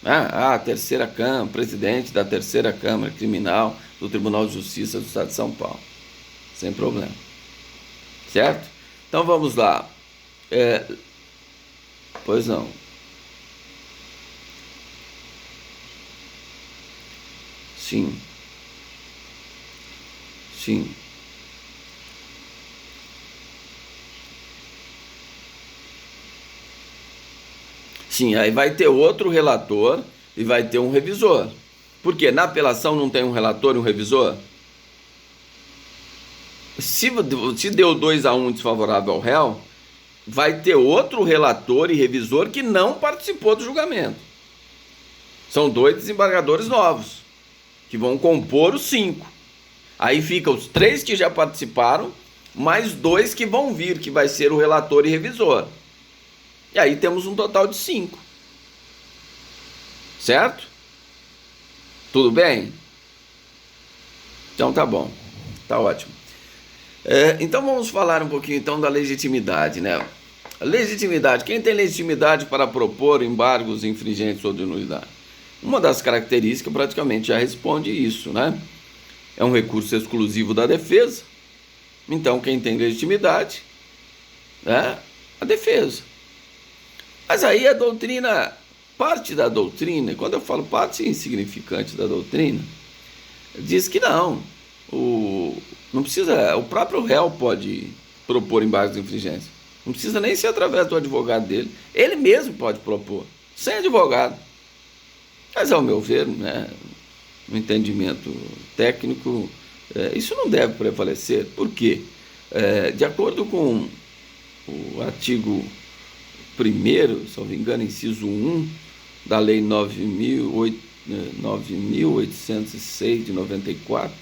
A terceira Câmara, presidente da terceira Câmara Criminal do Tribunal de Justiça do Estado de São Paulo. Sem problema. Certo? Então vamos lá. Pois não. Sim. Sim. Sim, aí vai ter outro relator e vai ter um revisor. Por quê? Na apelação não tem um relator e um revisor? Se deu 2-1 desfavorável ao réu, vai ter outro relator e revisor que não participou do julgamento. São 2 desembargadores novos, que vão compor os 5. Aí fica os 3 que já participaram, mais 2 que vão vir, que vai ser o relator e revisor. E aí temos um total de 5. Certo? Tudo bem? Então tá bom. Tá ótimo. Então vamos falar um pouquinho então da legitimidade, né? A legitimidade. Quem tem legitimidade para propor embargos infringentes ou de nulidade? Uma das características praticamente já responde isso, né? É um recurso exclusivo da defesa. Então quem tem legitimidade é a defesa. Mas aí a doutrina, parte da doutrina, quando eu falo parte insignificante da doutrina, diz que não precisa, o próprio réu pode propor embargos infringentes. Não precisa nem ser através do advogado dele. Ele mesmo pode propor, sem advogado. Mas ao meu ver, né, no entendimento técnico, isso não deve prevalecer. Por quê? De acordo com o artigo 1º, se não me engano, inciso 1 da Lei 9.806 de 94,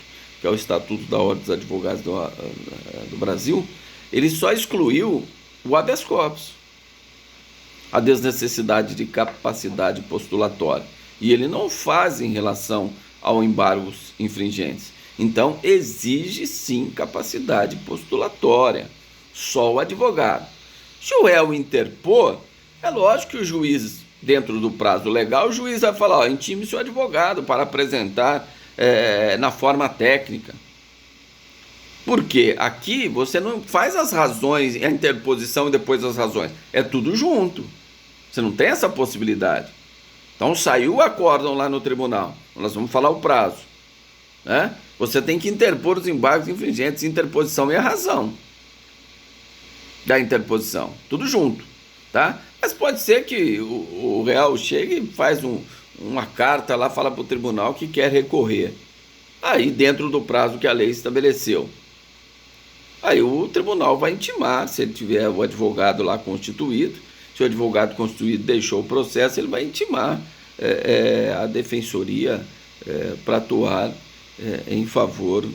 que é o Estatuto da Ordem dos Advogados do Brasil, ele só excluiu o habeas corpus, a desnecessidade de capacidade postulatória, e ele não faz em relação ao embargos infringentes. Então, exige sim capacidade postulatória, só o advogado. Se o réu interpor, é lógico que o juiz, dentro do prazo legal, o juiz vai falar, intime seu advogado para apresentar na forma técnica. Porque aqui você não faz as razões, a interposição e depois as razões. É tudo junto. Você não tem essa possibilidade. Então saiu o acórdão lá no tribunal. Nós vamos falar o prazo, né? Você tem que interpor os embargos infringentes, interposição e a razão da interposição. Tudo junto, tá? Mas pode ser que o réu chegue e faz uma carta lá, fala para o tribunal que quer recorrer. Aí dentro do prazo que a lei estabeleceu. Aí o tribunal vai intimar, se ele tiver o advogado lá constituído, se o advogado constituído deixou o processo, ele vai intimar a defensoria para atuar em favor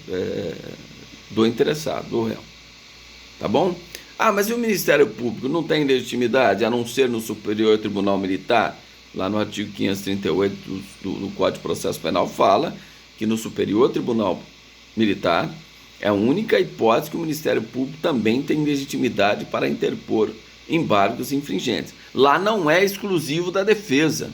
do interessado, do réu. Tá bom? Ah, mas e o Ministério Público não tem legitimidade, a não ser no Superior Tribunal Militar? Lá no artigo 538 do Código de Processo Penal fala que no Superior Tribunal Militar é a única hipótese que o Ministério Público também tem legitimidade para interpor embargos infringentes. Lá não é exclusivo da defesa.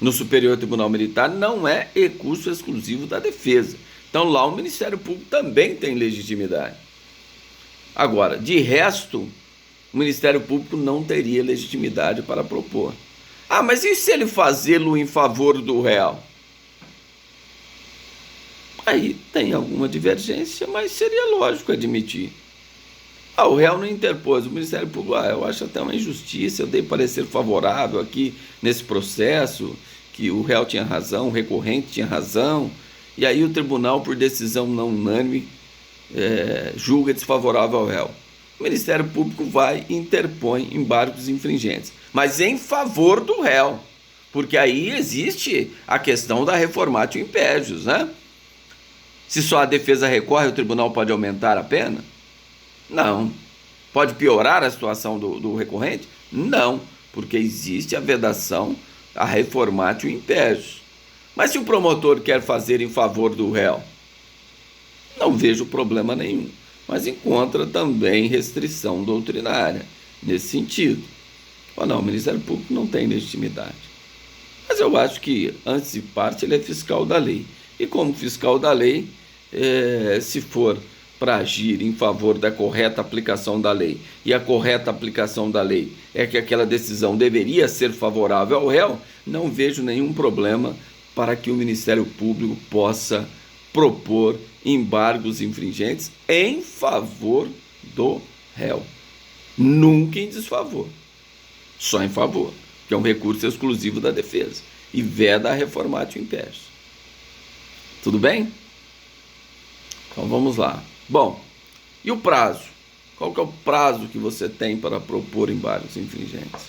No Superior Tribunal Militar não é recurso exclusivo da defesa. Então lá o Ministério Público também tem legitimidade. Agora, de resto, o Ministério Público não teria legitimidade para propor. Ah, mas e se ele fazê-lo em favor do réu? Aí tem alguma divergência, mas seria lógico admitir. Ah, o réu não interpôs, o Ministério Público, eu acho até uma injustiça, eu dei parecer favorável aqui nesse processo, que o réu tinha razão, o recorrente tinha razão, e aí o tribunal, por decisão não unânime, julga desfavorável ao réu. O Ministério Público vai e interpõe embargos infringentes, mas em favor do réu, porque aí existe a questão da reformatio impégios, né? Se só a defesa recorre, o tribunal pode aumentar a pena? Não. Pode piorar a situação do recorrente? Não, porque existe a vedação, a reformatio impégios. Mas se o promotor quer fazer em favor do réu, não vejo problema nenhum, mas encontra também restrição doutrinária nesse sentido. Ou não, o Ministério Público não tem legitimidade. Mas eu acho que, antes de parte, ele é fiscal da lei. E como fiscal da lei, se for para agir em favor da correta aplicação da lei, e a correta aplicação da lei é que aquela decisão deveria ser favorável ao réu, não vejo nenhum problema para que o Ministério Público possa propor embargos infringentes em favor do réu. Nunca em desfavor, só em favor, que é um recurso exclusivo da defesa, e veda a reformatio impégios. Tudo bem? Então vamos lá. Bom, e o prazo? Qual que é o prazo que você tem para propor embargos infringentes?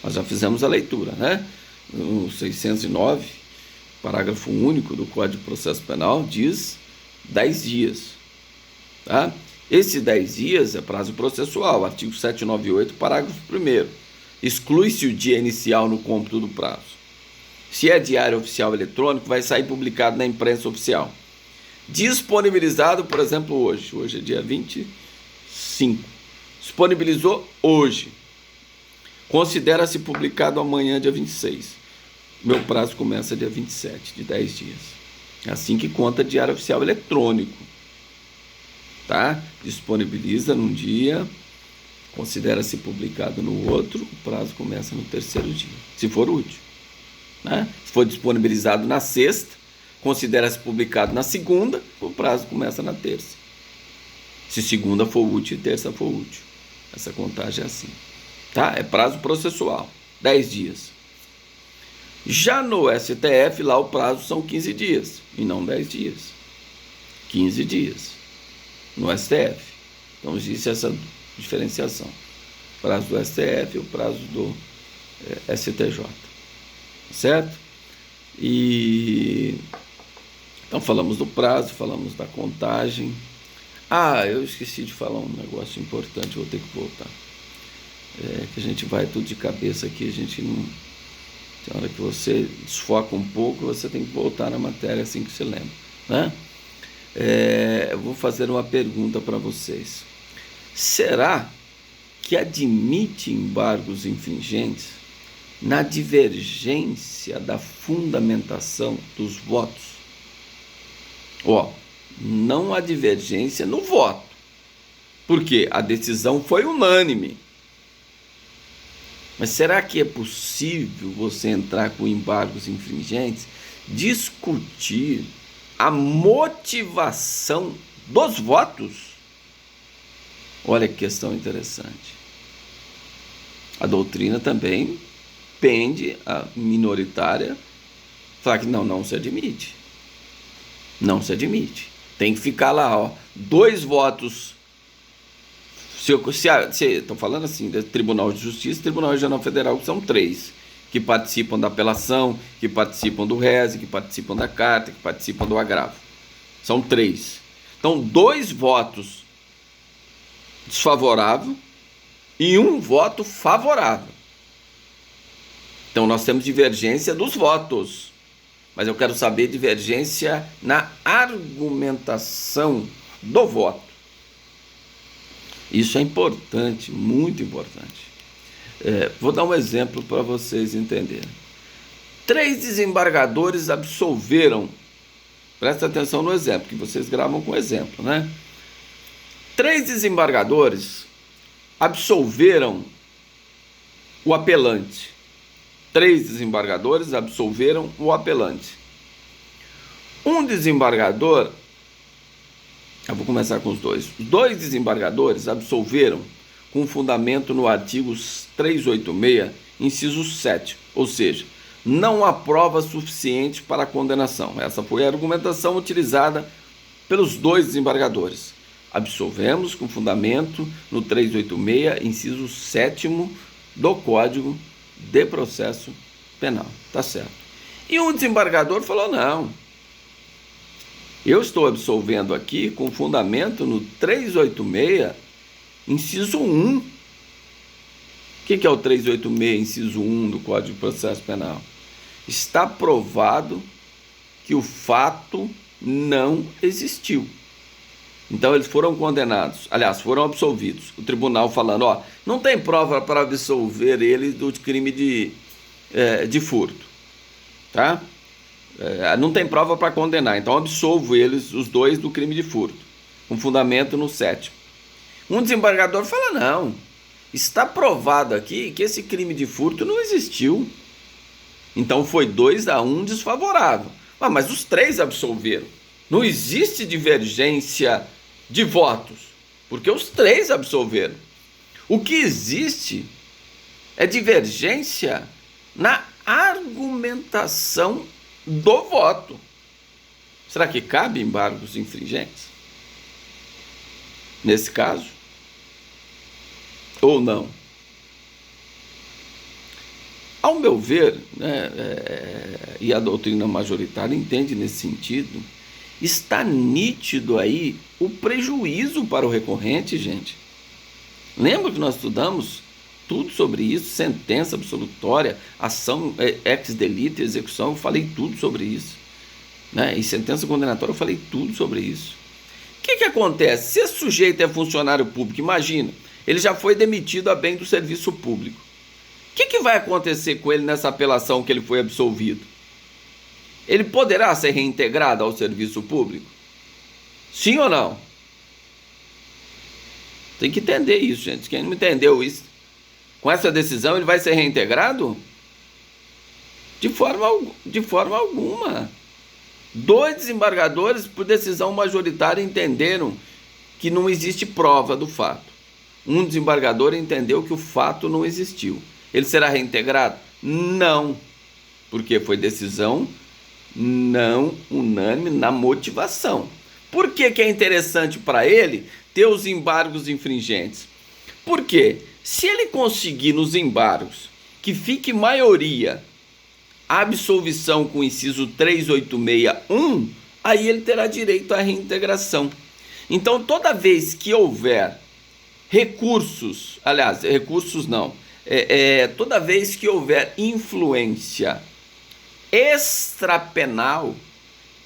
Nós já fizemos a leitura, né? No 609, parágrafo único do Código de Processo Penal, diz 10 dias. Tá? Esse 10 dias é prazo processual, artigo 798, parágrafo 1º. Exclui-se o dia inicial no cômputo do prazo. Se é diário oficial eletrônico, vai sair publicado na imprensa oficial. Disponibilizado, por exemplo, hoje é dia 25, disponibilizou hoje, considera-se publicado amanhã, dia 26, meu prazo começa dia 27, de 10 dias, é assim que conta diário oficial eletrônico, tá? Disponibiliza num dia, considera-se publicado no outro, o prazo começa no terceiro dia, se for útil, né? Se for disponibilizado na sexta, considera-se publicado na segunda, o prazo começa na terça. Se segunda for útil e terça for útil. Essa contagem é assim. Tá? É prazo processual, 10 dias. Já no STF, lá o prazo são 15 dias, e não 10 dias. 15 dias no STF. Então existe essa diferenciação. O prazo do STF e o prazo do STJ. Certo? Então falamos do prazo, falamos da contagem. Eu esqueci de falar um negócio importante, vou ter que voltar. Que a gente vai tudo de cabeça aqui, a gente não... Tem hora que você desfoca um pouco, você tem que voltar na matéria assim que se lembra, né? Eu vou fazer uma pergunta para vocês. Será que admite embargos infringentes na divergência da fundamentação dos votos? Não há divergência no voto, porque a decisão foi unânime. Mas será que é possível você entrar com embargos infringentes, discutir a motivação dos votos? Olha que questão interessante. A doutrina também pende a minoritária falar que não se admite. Não se admite. Tem que ficar lá, 2 votos. Estou falando assim, do Tribunal de Justiça e Tribunal Regional Federal, que são 3, que participam da apelação, que participam do rese, que participam da carta, que participam do agravo. São 3. Então, 2 votos desfavorável e um voto favorável. Então nós temos divergência dos votos, mas eu quero saber divergência na argumentação do voto. Isso é importante, muito importante. Vou dar um exemplo para vocês entenderem. 3 desembargadores absolveram, presta atenção no exemplo, que vocês gravam com exemplo, né? 3 desembargadores absolveram o apelante. 3 desembargadores absolveram o apelante. Um desembargador, eu vou começar com os dois. Os 2 desembargadores absolveram com fundamento no artigo 386, inciso 7, ou seja, não há prova suficiente para a condenação. Essa foi a argumentação utilizada pelos 2 desembargadores. Absolvemos com fundamento no 386, inciso 7º do Código de Processo Penal. Tá certo. E um desembargador falou, não, eu estou absolvendo aqui com fundamento no 386, inciso 1. O que é o 386, inciso 1 do Código de Processo Penal? Está provado que o fato não existiu. Então eles foram condenados, aliás, foram absolvidos. O tribunal falando, não tem prova para absolver ele do crime de furto, tá? Não tem prova para condenar, então absolvo eles, os 2, do crime de furto, com fundamento no 7º. Um desembargador fala, não, está provado aqui que esse crime de furto não existiu. Então foi 2-1 desfavorável. Mas os 3 absolveram. Não existe divergência de votos, porque os 3 absolveram. O que existe é divergência na argumentação do voto. Será que cabe embargos infringentes? Nesse caso? Ou não? Ao meu ver, e a doutrina majoritária entende nesse sentido, está nítido aí o prejuízo para o recorrente, gente. Lembra que nós estudamos tudo sobre isso, sentença absolutória, ação ex delito e execução, eu falei tudo sobre isso. E sentença condenatória, eu falei tudo sobre isso. O que acontece? Se esse sujeito é funcionário público, imagina, ele já foi demitido a bem do serviço público. O que vai acontecer com ele nessa apelação que ele foi absolvido? Ele poderá ser reintegrado ao serviço público? Sim ou não? Tem que entender isso, gente. Quem não entendeu isso, com essa decisão ele vai ser reintegrado? De forma alguma. 2 desembargadores, por decisão majoritária, entenderam que não existe prova do fato. Um desembargador entendeu que o fato não existiu. Ele será reintegrado? Não, porque foi decisão não unânime na motivação. Por que é interessante para ele ter os embargos infringentes? Porque se ele conseguir nos embargos que fique maioria a absolvição com o inciso 386.1, aí ele terá direito à reintegração. Então, toda vez que houver recursos, aliás, recursos não, toda vez que houver influência extrapenal,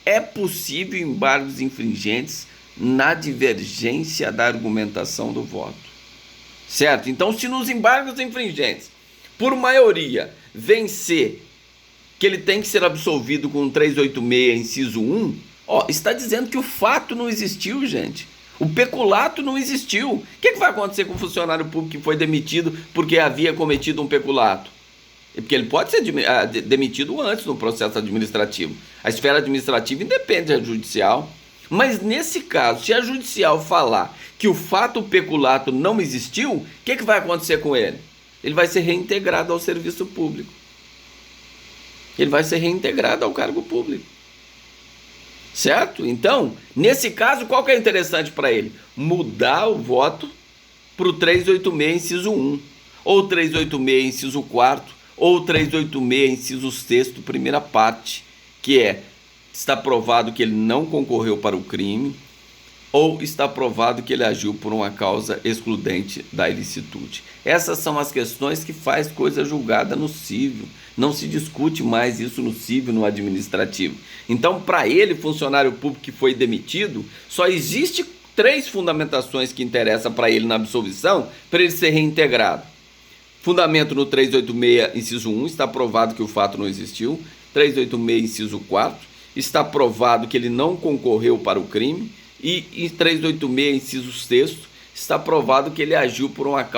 é possível embargos infringentes na divergência da argumentação do voto. Certo? Então, se nos embargos infringentes, por maioria, vencer que ele tem que ser absolvido com 386, inciso 1, está dizendo que o fato não existiu, gente. O peculato não existiu. O que vai acontecer com o funcionário público que foi demitido porque havia cometido um peculato? Porque ele pode ser demitido antes no processo administrativo. A esfera administrativa independe da judicial. Mas nesse caso, se a judicial falar que o fato peculato não existiu, o que vai acontecer com ele? Ele vai ser reintegrado ao serviço público. Ele vai ser reintegrado ao cargo público. Certo? Então, nesse caso, qual que é interessante para ele? Mudar o voto para o 386, inciso 1, ou 386, inciso 4º, ou 386, inciso 6º, primeira parte, que está provado que ele não concorreu para o crime, ou está provado que ele agiu por uma causa excludente da ilicitude. Essas são as questões que faz coisa julgada no civil. Não se discute mais isso no civil, no administrativo. Então, para ele, funcionário público que foi demitido, só existe 3 fundamentações que interessam para ele na absolvição, para ele ser reintegrado. Fundamento no 386, inciso 1, está provado que o fato não existiu. 386, inciso 4, está provado que ele não concorreu para o crime. E em 386, inciso 6, está provado que ele agiu por uma causa